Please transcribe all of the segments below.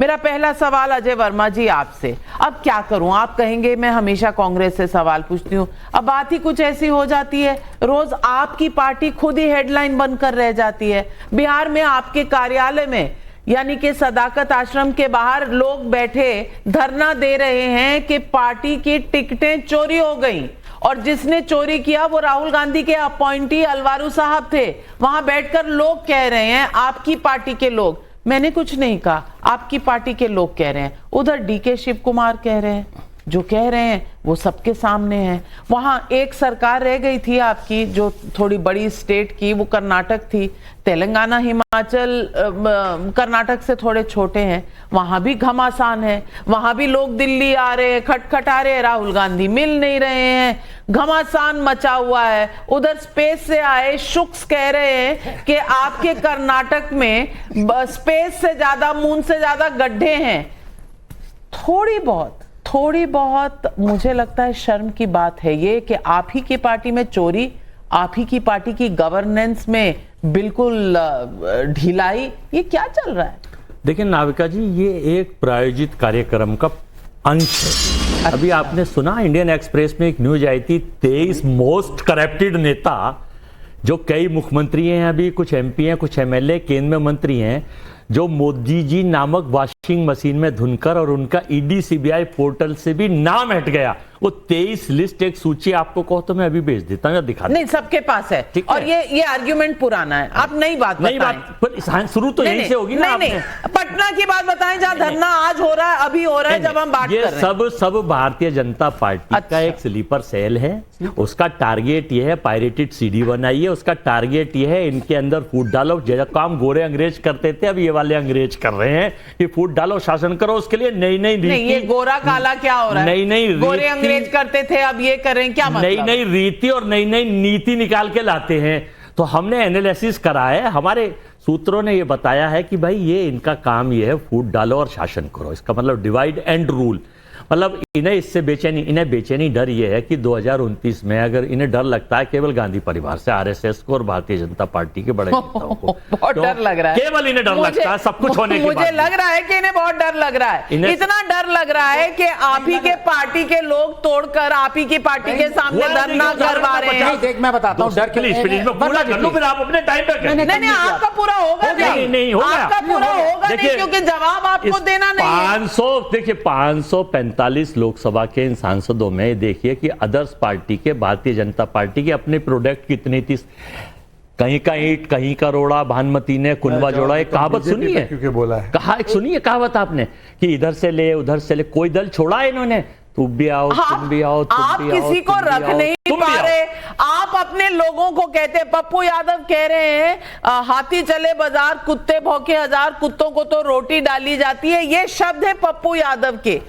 मेरा पहला सवाल अजय वर्मा जी आपसे, अब क्या करूं, आप कहेंगे मैं हमेशा कांग्रेस से सवाल पूछती हूं, अब बात ही कुछ ऐसी हो जाती है, रोज आपकी पार्टी खुद ही हेडलाइन बनकर रह जाती है। बिहार में आपके कार्यालय में यानी कि सदाकत आश्रम के बाहर लोग बैठे धरना दे रहे हैं कि पार्टी की टिकटें चोरी हो गई, और जिसने चोरी किया वो राहुल गांधी के अपॉइंटी अलवारू साहब थे। वहां बैठकर लोग कह रहे हैं, आपकी पार्टी के लोग, मैंने कुछ नहीं कहा, आपकी पार्टी के लोग कह रहे हैं, उधर डीके शिव कुमार कह रहे हैं, जो कह रहे हैं वो सबके सामने है। वहां एक सरकार रह गई थी आपकी जो थोड़ी बड़ी स्टेट की, वो कर्नाटक थी। तेलंगाना, हिमाचल, कर्नाटक से थोड़े छोटे हैं, वहां भी घमासान है, वहां भी लोग दिल्ली आ रहे हैं, खटखटा रहे हैं, राहुल गांधी मिल नहीं रहे हैं, घमासान मचा हुआ है। उधर स्पेस से आए शुक्स कह रहे हैं कि आपके कर्नाटक में स्पेस से ज्यादा, मून से ज्यादा गड्ढे हैं। थोड़ी बहुत मुझे लगता है शर्म की बात है ये कि आप ही की पार्टी में चोरी, आप ही की पार्टी की गवर्नेंस में बिल्कुल ढिलाई, ये क्या चल रहा है? देखिए नाविका जी, ये एक प्रायोजित कार्यक्रम का अंश है। अभी आपने सुना इंडियन एक्सप्रेस में एक न्यूज आई थी, 23 मोस्ट करप्टेड नेता, जो कई मुख्यमंत्री हैं, अभी कुछ एमपी हैं, कुछ एमएलए, केंद्र में मंत्री हैं, जो मोदी जी नामक वॉशिंग मशीन में धुनकर और उनका ईडी सीबीआई पोर्टल से भी नाम हट गया। वो 23 लिस्ट, एक सूची आपको कहो तो मैं अभी भेज देता हूँ या दिखा नहीं, सबके पास है, और ये आर्ग्यूमेंट पुराना है, आप नई बात पर शुरू तो यहीं से होगी ना। नहीं, पटना की बात बताएं जहां धरना आज हो रहा है, अभी हो रहा है जब हम बात कर रहे हैं। सब भारतीय जनता पार्टी का एक स्लीपर सेल है, उसका टारगेट ये है, पायरेटेड सीडी बनाई है, उसका टारगेट ये है, इनके अंदर फूट डालो, जो काम गोरे अंग्रेज करते थे अब ये वाले अंग्रेज कर रहे हैं, कि फूट डालो, शासन करो, उसके लिए नई रीति, ये गोरा काला क्या हो रहा है, नई गोरे अंग्रेज करते थे अब ये करें, क्या मतलब? नई रीति और नई नीति निकाल के लाते हैं। तो हमने एनालिसिस करा है, हमारे सूत्रों ने ये बताया है कि भाई ये इनका काम ये है, फूट डालो और शासन करो, इसका मतलब डिवाइड एंड रूल। मतलब इन्हें इससे बेचैनी डर ये है कि 2029 में अगर इन्हें डर लगता है केवल गांधी परिवार से, आरएसएस को और भारतीय जनता पार्टी के बड़े नेताओं को बहुत डर लग रहा है, केवल इन्हें डर लगता है सब कुछ होने के बाद। मुझे लग रहा है कि इन्हें बहुत डर लग रहा है, इतना डर लग रहा है कि आप ही के पार्टी के लोग तोड़कर आप ही की पार्टी के सामने धरना करवा रहे हैं। देख मैं बताता हूँ, डर के लिए पूरा कर लो, फिर आप अपने टाइम पे नहीं, आपका पूरा होगा नहीं, आपका पूरा होगा नहीं, क्योंकि जवाब आपको देना नहीं है। 545 लोकसभा के इन सांसदों में देखिए कि अदर्स पार्टी के, भारतीय जनता पार्टी के अपने प्रोडक्ट कितनी थी, कहीं का ईंट कहीं का रोड़ा, भानुमति ने कुनवा जोड़ा। एक कहावत सुनी है, क्योंकि बोला है, सुनिए कहावत आपने कि इधर से ले उधर से ले, कोई दल छोड़ा है इन्होंने, तुम भी आओ, तुम भी आओ, आप किसी को रख नहीं पा रहे। आप अपने लोगों को कहते, पप्पू यादव कह रहे हैं हाथी चले बाजार, कुत्ते भौंके हजार, कुत्तों को तो रोटी डाली जाती है, ये शब्द है पप्पू यादव के।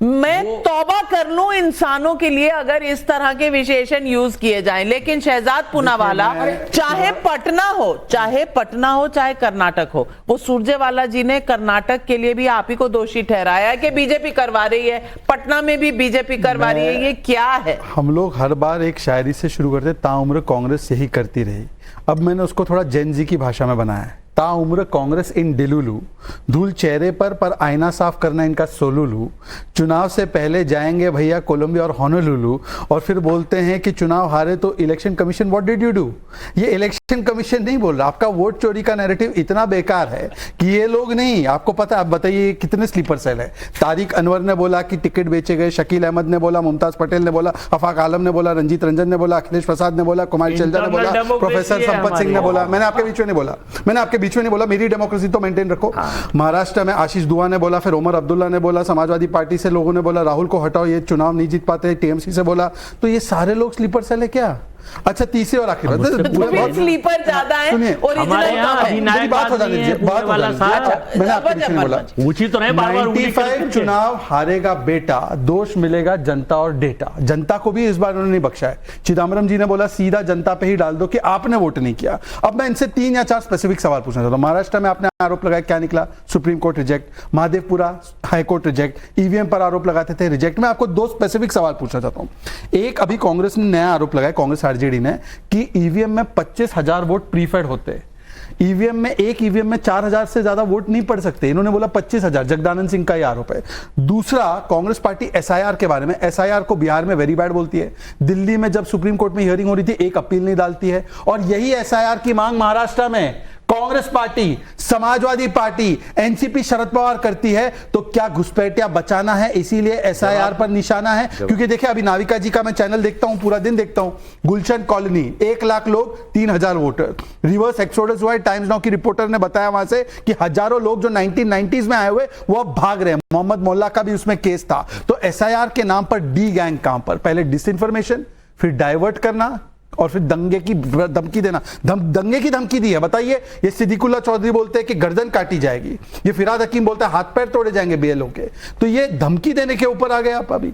मैं तौबा कर लूं इंसानों के लिए अगर इस तरह के विशेषण यूज किए जाएं, लेकिन शहजाद पूनावाला, चाहे पटना हो चाहे कर्नाटक हो, वो सुरजेवाला जी ने कर्नाटक के लिए भी आप ही को दोषी ठहराया है कि बीजेपी करवा रही है, पटना में भी बीजेपी करवा रही है, ये क्या है? हम लोग हर बार एक शायरी से शुरू करते, ताउम्र कांग्रेस यही करती रही। अब मैंने उसको थोड़ा जेनजी की भाषा में बनाया है, ताउम्र कांग्रेस इन डिलुलू, धूल चेहरे पर आईना साफ करना इनका सोलुलू, चुनाव से पहले जाएंगे भैया कोलंबिया और होनोलुलु, और फिर बोलते हैं कि चुनाव हारे तो election commission what did you do. ये इलेक्शन कमीशन नहीं बोल रहा, आपका वोट चोरी का नैरेटिव इतना बेकार है कि ये लोग नहीं, आपको पता, आप बताइए कितने स्लीपर सेल है। तारिक अनवर ने बोला कि टिकट बेचे गए, शकील अहमद ने बोला, मुमताज पटेल ने बोला, अफाक आलम ने बोला, रंजीत रंजन ने बोला, अखिलेश प्रसाद ने बोला, कुमारी शैलजा ने बोला, प्रोफेसर संपत सिंह ने बोला, मैंने आपके बीच में नहीं बोला, मेरी डेमोक्रेसी तो मेंटेन रखो। महाराष्ट्र में आशीष दुआ ने बोला, फिर उमर अब्दुल्ला ने बोला, समाजवादी पार्टी से लोगों ने बोला राहुल को हटाओ, ये चुनाव नहीं जीत पाते, टीएमसी से बोला। तो ये सारे लोग स्लीपर सेल है क्या? अच्छा, तीसरी और आखिरी बात, स्लीपर ज्यादा है, हमारे यहाँ बात हो जाने दीजिए, बात हो जाने दीजिए, मैंने आपके बीच में बोला, पूछी तो नहीं, बार-बार 95 चुनाव हारेगा बेटा, दोष मिलेगा जनता और डेटा। जनता को भी इस बार उन्होंने नहीं बख्शा है। चिदम्बरम जी ने बोला सीधा जनता पे ही डाल दो कि आपने वोट नहीं किया। अब मैं इनसे 3 या 4 स्पेसिफिक सवाल पूछना चाहता हूं। महाराष्ट्र में आपने आरोप लगाया, क्या निकला? Supreme court reject, Mahadevapura high court reject, EVM पर आरोप लगाते थे, रिजेक्ट। मैं आपको 2 स्पेसिफिक सवाल पूछना चाहता हूं। एक, अभी कांग्रेस ने नया आरोप लगाया, कांग्रेस आरजेडी ने, कि ईवीएम में 25,000 वोट प्रीफेड होते। ईवीएम में, एक ईवीएम में 4000 से ज्यादा वोट नहीं पड़ सकते। इन्होंने बोला 25,000, जगदानंद सिंह का ये आरोप है। दूसरा, कांग्रेस पार्टी एसआईआर के बारे में, एसआईआर को बिहार में वेरी बैड बोलती है, दिल्ली में जब सुप्रीम कोर्ट में हियरिंग हो रही थी एक अपील नहीं डालती है, और यही एसआईआर की मांग महाराष्ट्र में Congress party, Samajwadi party, NCP Sharad Pawar करती है। तो क्या घुसपैठिया बचाना है इसीलिए एसआईआर पर निशाना है? क्योंकि देखिए अभी नाविका जी का मैं चैनल देखता हूं, पूरा दिन देखता हूं, गुलशन कॉलोनी 1 लाख लोग 3000 वोटर, रिवर्स एक्सोडस हुआ है। टाइम्स नाउ की रिपोर्टर ने बताया वहां से कि हजारों लोग जो 1990s में आए हुए वो अब भाग रहे हैं। मोहम्मद मोल्ला का भी उसमें केस था। तो एसआईआर के नाम पर डी गैंग काम पर, पहले डिसइंफॉर्मेशन, फिर डाइवर्ट करना, और फिर दंगे की धमकी देना। दंगे की धमकी दी है, बताइए। ये सिद्दीकुल्ला चौधरी बोलते हैं कि गर्दन काटी जाएगी, ये फिराद हकीम बोलता है हाथ पैर तोड़े जाएंगे बीएलओ के। तो ये धमकी देने के ऊपर आ गए आप अभी।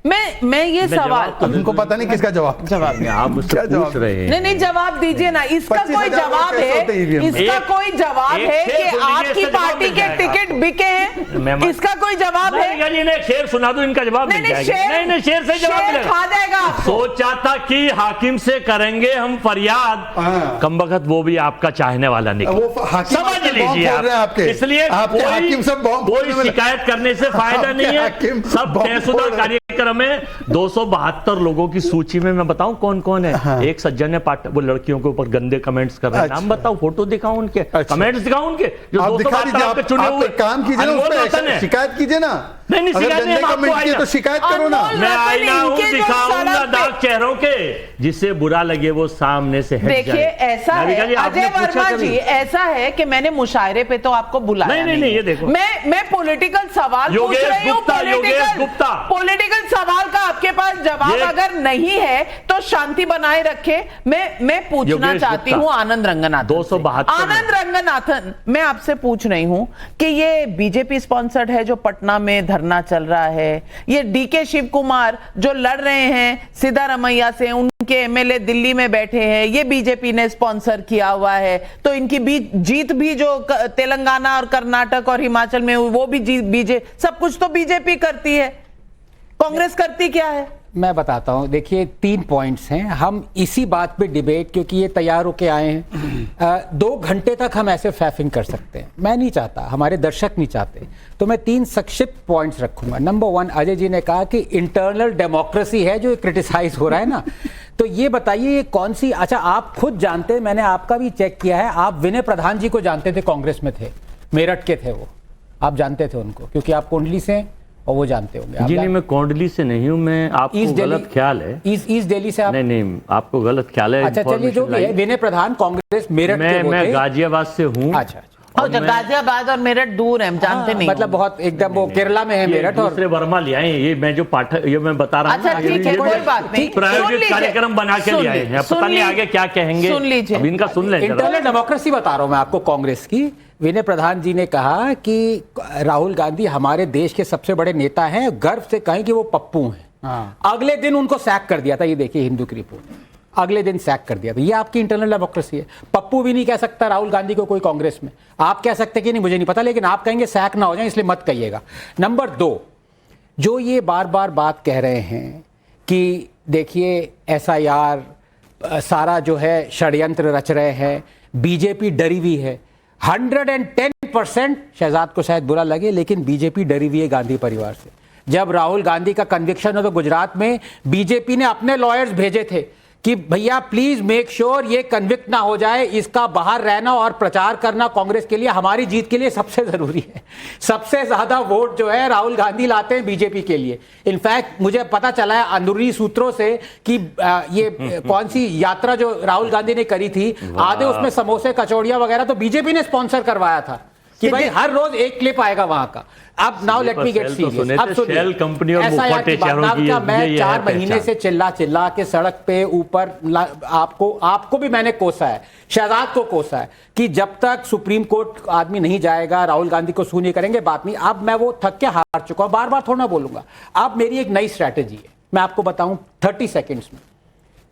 मैं ये सवाल, अब इनको पता नहीं किसका जवाब आप मुझसे पूछ रहे हैं। नहीं जवाब दीजिए ना। इसका कोई जवाब है? इसका कोई जवाब है कि आपकी पार्टी के टिकट बिके हैं? इसका कोई जवाब है? शेर सुना दो, इनका जवाब मिल जाएगा। नहीं, शेर से जवाब मिलेगा। खा जाएगा। सोचा था कि हाकिम से करेंगे हम फरियाद, कमबख्त वो भी आपका चाहने वाला निकला। समझ लीजिए आप। इसलिए कोई शिकायत करने से फायदा नहीं है। सब तयशुदा कार्यक्रम में 272 लोगों की सूची में मैं बताऊं कौन कौन है। हाँ। एक सज्जन है वो लड़कियों के ऊपर गंदे कमेंट्स कर रहे हैं। नाम बताओ, फोटो दिखाओ उनके, कमेंट्स दिखाओ उनके, जो 272 आपके चुने हुए। काम कीजिए, शिकायत कीजिए ना। नहीं शिकायत नहीं, तो शिकायत करो ना। मैं आईना हूं, दिखाऊंगा दाग चेहरों के, जिससे बुरा लगे वो सामने से हट जाए। देखिए ऐसा है अजय वर्मा जी, ऐसा है कि मैंने मुशायरे पे तो आपको बुलाया नहीं, ये देखो, मैं पॉलिटिकल सवाल पूछ रही हूँ। पॉलिटिकल सवाल का आपके पास जवाब अगर नहीं है तो शांति बनाए रखे। मैं पूछना चाहती हूँ आनंद रंगनाथन, 272 आनंद रंगनाथन, मैं आपसे पूछ रही हूँ कि ये बीजेपी स्पॉन्सर्ड है जो पटना में धरना चल रहा है, ये डीके शिव कुमार जो लड़ रहे हैं सिद्धारमैया से, उनके एमएलए दिल्ली में बैठे हैं, ये बीजेपी ने स्पॉन्सर किया हुआ है। तो इनकी जीत भी जो तेलंगाना और कर्नाटक और हिमाचल में वो भी सब कुछ तो बीजेपी करती है। कांग्रेस करती क्या है? मैं बताता हूं। देखिए 3 पॉइंट्स हैं, हम इसी बात पे डिबेट, क्योंकि ये तैयार होके आए हैं 2 घंटे तक हम ऐसे फैफिंग कर सकते हैं। मैं नहीं चाहता, हमारे दर्शक नहीं चाहते, तो मैं 3 संक्षिप्त पॉइंट्स रखूंगा। नंबर 1, अजय जी ने कहा कि इंटरनल डेमोक्रेसी है जो क्रिटिसाइज हो रहा है ना, तो ये बताइए ये कौन सी, अच्छा आप खुद जानते हैं, मैंने आपका भी चेक किया है, आप विनय प्रधान जी को जानते थे, कांग्रेस में थे, मेरठ के थे वो, आप जानते थे उनको क्योंकि आप कुंडली से, और वो जानते होंगे। जी नहीं, मैं कोंडली से नहीं हूं, मैं, आपको गलत ख्याल है। ईस्ट दिल्ली से आप? नहीं, आपको गलत ख्याल है। अच्छा चलिए, जो भी है, विनय प्रधान कांग्रेस मेरठ के, मैं गाजियाबाद से हूं। अच्छा, और गाजियाबाद और मेरठ दूर है, हम जानते नहीं, मतलब बहुत एकदम वो केरला में है मेरठ, और दूसरे वर्मा ले आए। ये मैं जो पाठक, ये मैं बता रहा हूं। अच्छा ठीक है, कोई बात नहीं, प्रायोजित कार्यक्रम बना के ले आए हैं। पता नहीं आगे क्या कहेंगे, सुन लीजिए, अब इनका सुन लें। इंटरनल डेमोक्रेसी बता रहा हूं मैं आपको कांग्रेस की। विनय प्रधान जी ने कहा कि राहुल गांधी हमारे देश के सबसे बड़े नेता हैं, गर्व से कहें कि वो पप्पू हैं। अगले दिन उनको सैक कर दिया था, ये देखिए हिंदू की रिपोर्ट, अगले दिन सैक कर दिया था। ये आपकी इंटरनल डेमोक्रेसी है। पप्पू भी नहीं कह सकता राहुल गांधी को कोई कांग्रेस में, आप कह सकते कि नहीं मुझे नहीं पता, लेकिन आप कहेंगे सैक ना हो जाए, इसलिए मत कहिएगा। नंबर 2, जो ये बार बार बात कह रहे हैं कि देखिए एसआईआर सारा जो है षड्यंत्र रच रहे हैं, बीजेपी डरी हुई है। 110% शहजाद को शायद बुरा लगे, लेकिन बीजेपी डरी हुई है गांधी परिवार से। जब राहुल गांधी का कन्विक्शन हो तो गुजरात में बीजेपी ने अपने लॉयर्स भेजे थे कि भैया प्लीज मेक श्योर ये कन्विक्ट ना हो जाए, इसका बाहर रहना और प्रचार करना कांग्रेस के लिए, हमारी जीत के लिए सबसे जरूरी है। सबसे ज्यादा वोट जो है राहुल गांधी लाते हैं बीजेपी के लिए। इनफैक्ट मुझे पता चला है अंदरूनी सूत्रों से कि ये कौन सी यात्रा जो राहुल गांधी ने करी थी, आधे उसमें समोसे कचौड़ियां वगैरह तो बीजेपी ने स्पॉन्सर करवाया था कि भाई हर रोज एक क्लिप आएगा वहां का। अब now let me get serious. अब शेल कंपनी और मुखौटे शहरों की मैं 4 महीने से चिल्ला के सड़क पे ऊपर आपको भी मैंने कोसा है, शहजाद को कोसा है कि जब तक सुप्रीम कोर्ट आदमी नहीं जाएगा राहुल गांधी को सू नहीं करेंगे, बात नहीं। अब मैं वो थक के हार चुका हूं, बार बार थोड़ा बोलूंगा। अब मेरी एक नई स्ट्रैटेजी है, मैं आपको बताऊं 30 सेकेंड्स में,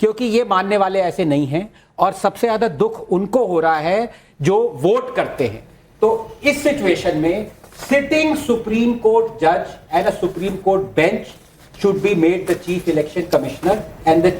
क्योंकि ये मानने वाले ऐसे नहीं हैं और सबसे ज्यादा दुख उनको हो रहा है जो वोट करते हैं। तो इस सिचुएशन में सिटिंग सुप्रीम कोर्ट जज and a supreme court bench should be made the chief election commissioner and the